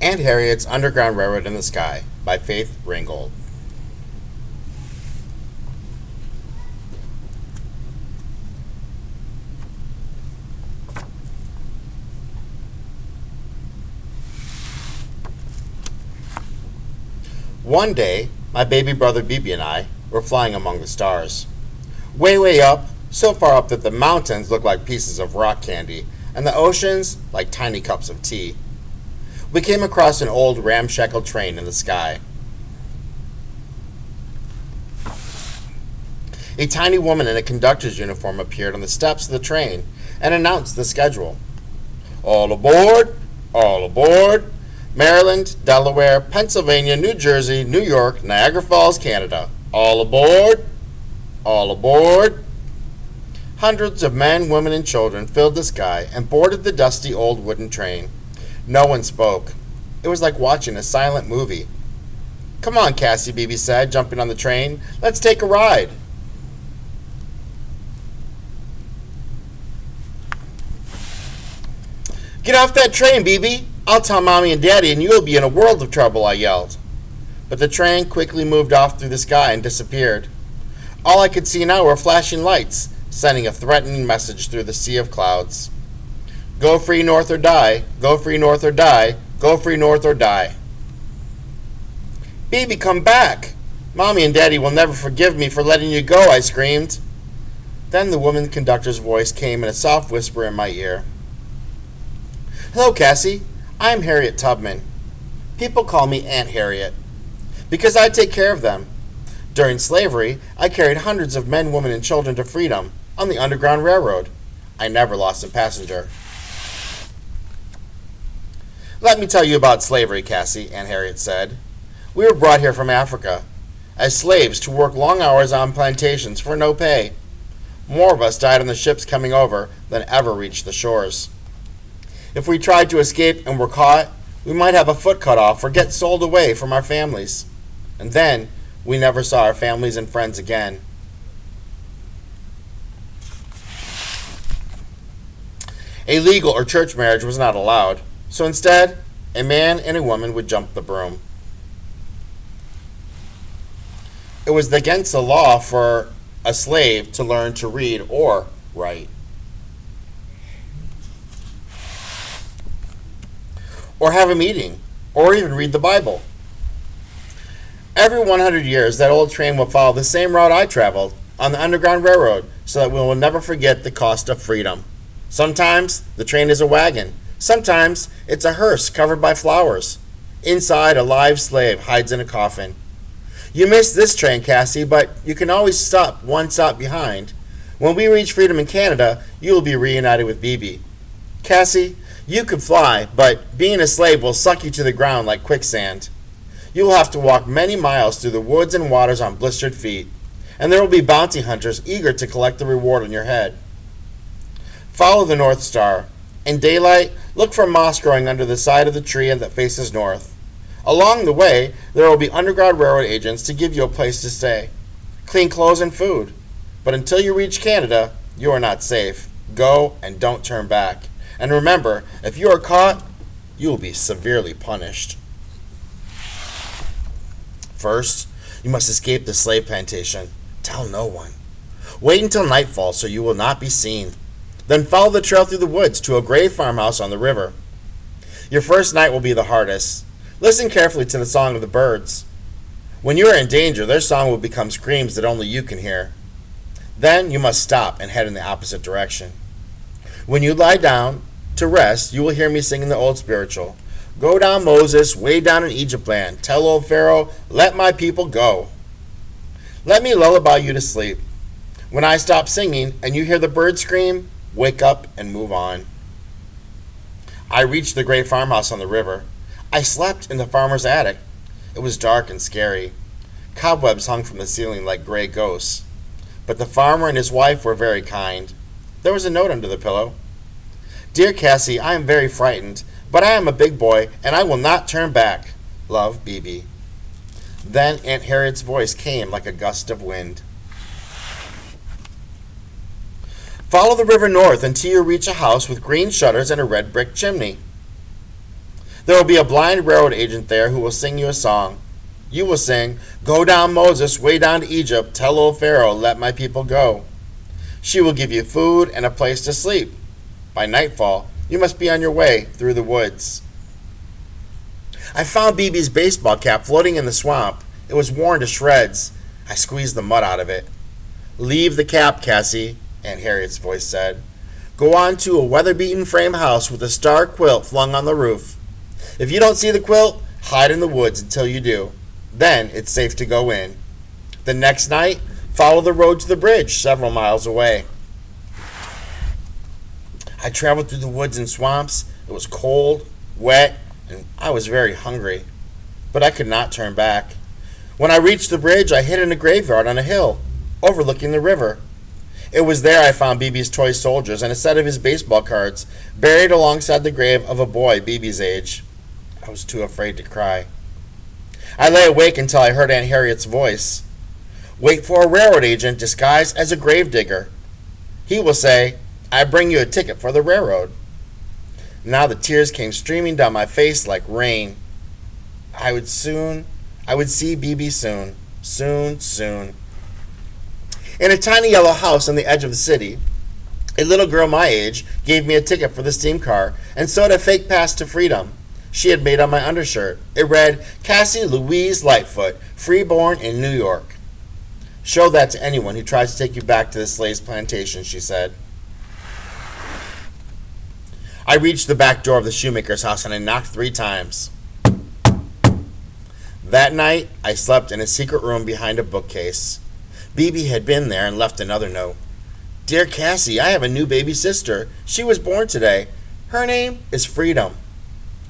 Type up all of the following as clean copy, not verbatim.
Aunt Harriet's Underground Railroad in the Sky by Faith Ringgold. One day, my baby brother Bibi and I were flying among the stars. Way, way up, so far up that the mountains looked like pieces of rock candy, and the oceans like tiny cups of tea. We came across an old ramshackle train in the sky. A tiny woman in a conductor's uniform appeared on the steps of the train and announced the schedule. All aboard! All aboard! Maryland, Delaware, Pennsylvania, New Jersey, New York, Niagara Falls, Canada. All aboard! All aboard! Hundreds of men, women, and children filled the sky and boarded the dusty old wooden train. No one spoke. It was like watching a silent movie. Come on, Cassie, Bibi said, jumping on the train. Let's take a ride. Get off that train, Bibi. I'll tell Mommy and Daddy and you'll be in a world of trouble, I yelled. But the train quickly moved off through the sky and disappeared. All I could see now were flashing lights, sending a threatening message through the sea of clouds. Go free north or die, go free north or die, go free north or die. Bibi, come back! Mommy and Daddy will never forgive me for letting you go, I screamed. Then the woman conductor's voice came in a soft whisper in my ear. Hello, Cassie. I'm Harriet Tubman. People call me Aunt Harriet because I take care of them. During slavery, I carried hundreds of men, women, and children to freedom on the Underground Railroad. I never lost a passenger. Let me tell you about slavery, Cassie, Aunt Harriet said. We were brought here from Africa as slaves to work long hours on plantations for no pay. More of us died on the ships coming over than ever reached the shores. If we tried to escape and were caught, we might have a foot cut off or get sold away from our families. And then we never saw our families and friends again. A legal or church marriage was not allowed. So instead, a man and a woman would jump the broom. It was against the law for a slave to learn to read or write, or have a meeting, or even read the Bible. Every 100 years, that old train will follow the same route I traveled on the Underground Railroad so that we will never forget the cost of freedom. Sometimes the train is a wagon. Sometimes it's a hearse covered by flowers. Inside, a live slave hides in a coffin. You missed this train, Cassie, but you can always stop one stop behind. When we reach freedom in Canada, you will be reunited with Bibi. Cassie, you could fly, but being a slave will suck you to the ground like quicksand. You will have to walk many miles through the woods and waters on blistered feet, and there will be bounty hunters eager to collect the reward on your head. Follow the North Star. In daylight, look for moss growing under the side of the tree that faces north. Along the way, there will be Underground Railroad agents to give you a place to stay, clean clothes and food. But until you reach Canada, you are not safe. Go and don't turn back. And remember, if you are caught, you will be severely punished. First, you must escape the slave plantation. Tell no one. Wait until nightfall so you will not be seen. Then follow the trail through the woods to a gray farmhouse on the river. Your first night will be the hardest. Listen carefully to the song of the birds. When you are in danger, their song will become screams that only you can hear. Then you must stop and head in the opposite direction. When you lie down to rest, you will hear me singing the old spiritual. Go down, Moses, way down in Egypt land. Tell old Pharaoh, let my people go. Let me lullaby you to sleep. When I stop singing and you hear the birds scream, wake up and move on. I reached the great farmhouse on the river. I slept in the farmer's attic. It was dark and scary. Cobwebs hung from the ceiling like gray ghosts. But the farmer and his wife were very kind. There was a note under the pillow. Dear Cassie, I am very frightened, but I am a big boy, and I will not turn back. Love, Bibi. Then Aunt Harriet's voice came like a gust of wind. Follow the river north until you reach a house with green shutters and a red brick chimney. There will be a blind railroad agent there who will sing you a song. You will sing, "Go down, Moses, way down to Egypt, tell old Pharaoh, let my people go." She will give you food and a place to sleep. By nightfall, you must be on your way through the woods. I found BB's baseball cap floating in the swamp. It was worn to shreds. I squeezed the mud out of it. "Leave the cap, Cassie," Aunt Harriet's voice said. "Go on to a weather-beaten frame house with a star quilt flung on the roof. If you don't see the quilt, hide in the woods until you do. Then it's safe to go in. The next night, follow the road to the bridge several miles away." I traveled through the woods and swamps. It was cold, wet, and I was very hungry. But I could not turn back. When I reached the bridge, I hid in a graveyard on a hill, overlooking the river. It was there I found BB's toy soldiers and a set of his baseball cards, buried alongside the grave of a boy BB's age. I was too afraid to cry. I lay awake until I heard Aunt Harriet's voice. "Wait for a railroad agent disguised as a gravedigger. He will say, 'I bring you a ticket for the railroad.'" Now the tears came streaming down my face like rain. I would see BB soon. Soon. In a tiny yellow house on the edge of the city, a little girl my age gave me a ticket for the steam car and sewed a fake pass to freedom she had made on my undershirt. It read, "Cassie Louise Lightfoot, freeborn in New York." "Show that to anyone who tries to take you back to the slave's plantation," she said. I reached the back door of the shoemaker's house and I knocked 3 times. That night, I slept in a secret room behind a bookcase. BB had been there and left another note. "Dear Cassie, I have a new baby sister. She was born today. Her name is Freedom.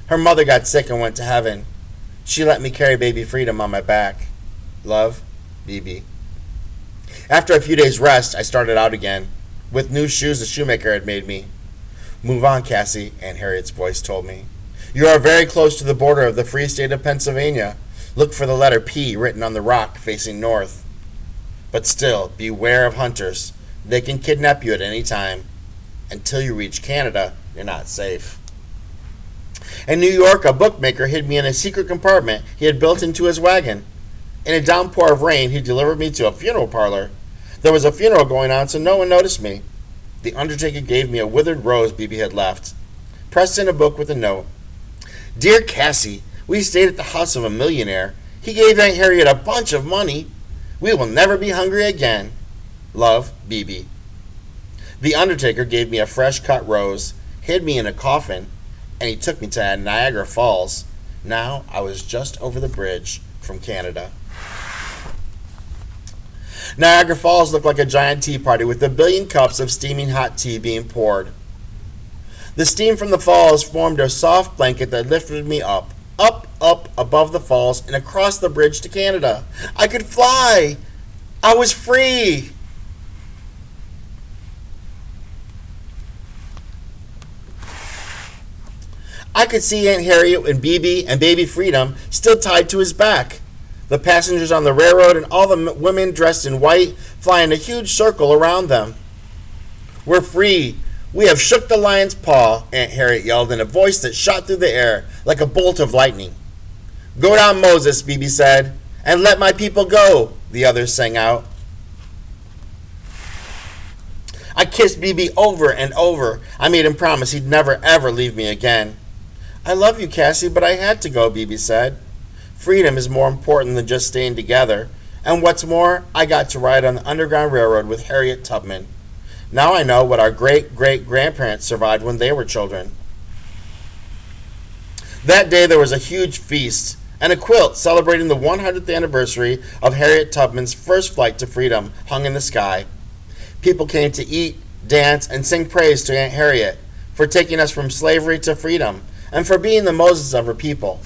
Her mother got sick and went to heaven. She let me carry baby Freedom on my back. Love, BB." After a few days' rest, I started out again, with new shoes the shoemaker had made me. "Move on, Cassie," Aunt Harriet's voice told me. "You are very close to the border of the free state of Pennsylvania. Look for the letter P written on the rock facing north. But still, beware of hunters. They can kidnap you at any time. Until you reach Canada, you're not safe." In New York, a bookmaker hid me in a secret compartment he had built into his wagon. In a downpour of rain, he delivered me to a funeral parlor. There was a funeral going on, so no one noticed me. The undertaker gave me a withered rose BB had left, pressed in a book with a note. "Dear Cassie, we stayed at the house of a millionaire. He gave Aunt Harriet a bunch of money. We will never be hungry again. Love, BB." The undertaker gave me a fresh-cut rose, hid me in a coffin, and he took me to Niagara Falls. Now I was just over the bridge from Canada. Niagara Falls looked like a giant tea party with a billion cups of steaming hot tea being poured. The steam from the falls formed a soft blanket that lifted me up above the falls and across the bridge to Canada. I could fly! I was free! I could see Aunt Harriet and BB and baby Freedom still tied to his back. The passengers on the railroad and all the women dressed in white fly in a huge circle around them. "We're free! We have shook the lion's paw," Aunt Harriet yelled in a voice that shot through the air like a bolt of lightning. "Go down, Moses," BB said, "and let my people go," the others sang out. I kissed BB over and over. I made him promise he'd never ever leave me again. "I love you, Cassie, but I had to go," BB said. "Freedom is more important than just staying together. And what's more, I got to ride on the Underground Railroad with Harriet Tubman. Now I know what our great-great-grandparents survived when they were children." That day there was a huge feast and a quilt celebrating the 100th anniversary of Harriet Tubman's first flight to freedom hung in the sky. People came to eat, dance, and sing praise to Aunt Harriet for taking us from slavery to freedom and for being the Moses of her people.